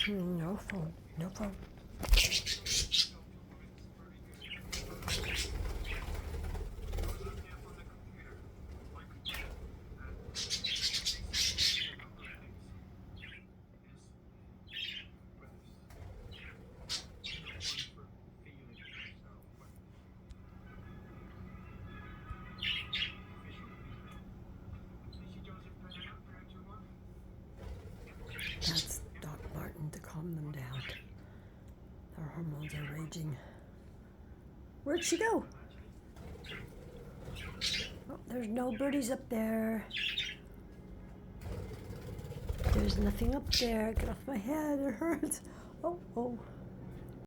No phone. No phone. That's Doc Martin to calm them down. Their hormones are raging. Where'd she go? Oh, there's no birdies up there. There's nothing up there. Get off my head. It hurts. Oh, oh.